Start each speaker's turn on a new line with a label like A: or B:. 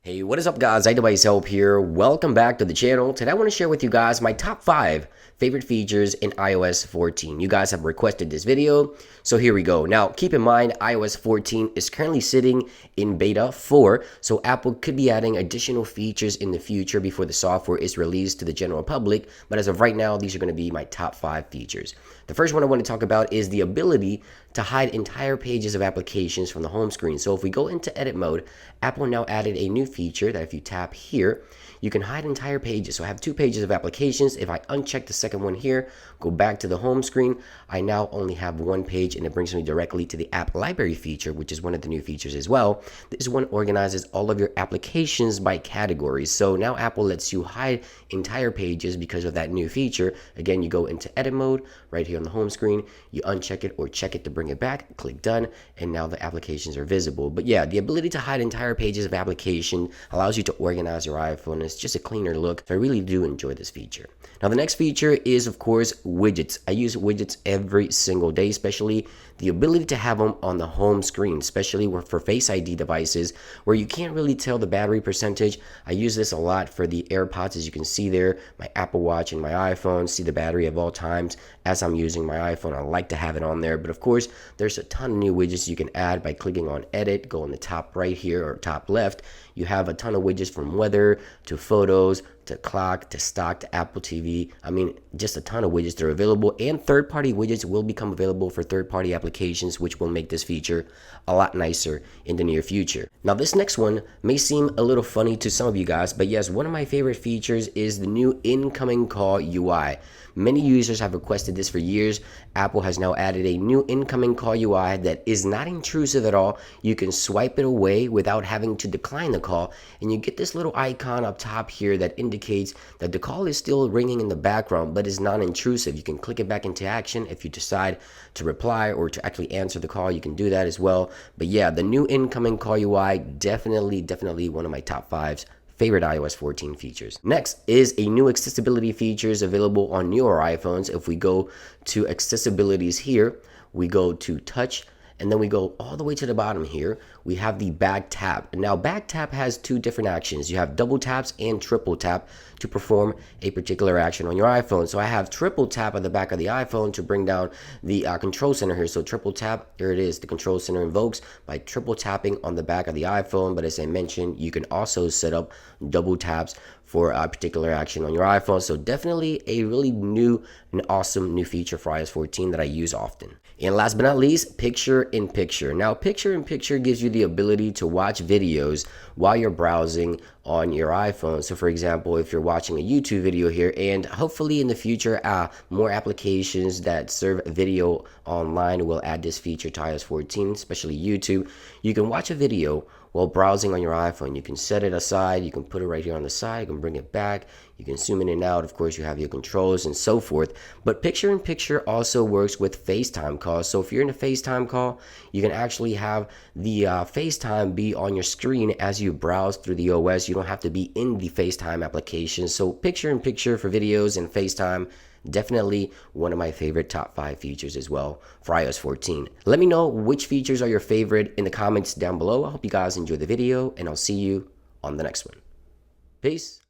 A: Hey, what is up guys? iDeviceHelp here. Welcome back to the channel. Today I want to share with you guys my top 5 favorite features in iOS 14. You guys have requested this video, so here we go. Now, keep in mind iOS 14 is currently sitting in beta 4, so Apple could be adding additional features in the future before the software is released to the general public, but as of right now, these are going to be my top 5 features. The first one I want to talk about is the ability to hide entire pages of applications from the home screen. So if we go into edit mode, Apple now added a new feature that if you tap here, you can hide entire pages. So I have 2 pages of applications. If I uncheck the second one here, go back to the home screen, I now only have 1 page, and it brings me directly to the app library feature, which is one of the new features as well. This one organizes all of your applications by categories. So now Apple lets you hide entire pages because of that new feature. Again, you go into edit mode right here on the home screen, you uncheck it or check it to bring it back, click done, and now the applications are visible. But yeah, the ability to hide entire pages of application allows you to organize your iPhone. It's just a cleaner look. So I really do enjoy this feature. Now the next feature is of course widgets. I use widgets every single day, especially the ability to have them on the home screen, especially for Face ID devices where you can't really tell the battery percentage. I use this a lot for the AirPods, as you can see there, my Apple Watch and my iPhone, see the battery at all times as I'm using my iPhone. I like to have it on there, but of course there's a ton of new widgets you can add by clicking on edit, go on the top right here or top left. You have a ton of widgets from weather to photos to clock to stock to Apple TV. I mean, just a ton of widgets that are available, and third-party widgets will become available for third-party applications, which will make this feature a lot nicer in the near future. Now, this next one may seem a little funny to some of you guys, but yes, one of my favorite features is the new incoming call UI. Many users have requested this for years. Apple has now added a new incoming call UI that is not intrusive at all. You can swipe it away without having to decline the call, and you get this little icon up top here that indicates that the call is still ringing in the background but is non-intrusive. You can click it back into action if you decide to reply or to actually answer the call. You can do that as well. But yeah, the new incoming call UI, definitely one of my top 5 favorite iOS 14 features. Next is a new accessibility features available on newer iPhones. If we go to accessibilities here, we go to touch, and then we go all the way to the bottom here. We have the back tap. Now, back tap has 2 different actions. You have double taps and triple tap to perform a particular action on your iPhone. So I have triple tap at the back of the iPhone to bring down the control center here. So triple tap, here it is. The control center invokes by triple tapping on the back of the iPhone. But as I mentioned, you can also set up double taps for a particular action on your iPhone. So definitely a really new and awesome new feature for iOS 14 that I use often. And last but not least, picture in picture. Now, picture in picture gives you the ability to watch videos while you're browsing on your iPhone. So for example, if you're watching a YouTube video here, and hopefully in the future, more applications that serve video online will add this feature to iOS 14, especially YouTube. You can watch a video while browsing on your iPhone. You can set it aside, you can put it right here on the side, you can bring it back, you can zoom in and out, of course you have your controls and so forth. But picture in picture also works with FaceTime calls. So if you're in a FaceTime call, you can actually have the FaceTime be on your screen as you browse through the OS. You don't have to be in the FaceTime application. So picture in picture for videos and FaceTime, definitely one of my favorite top 5 features as well for iOS 14. Let me know which features are your favorite in the comments down below. I hope you guys enjoyed the video, and I'll see you on the next one. Peace.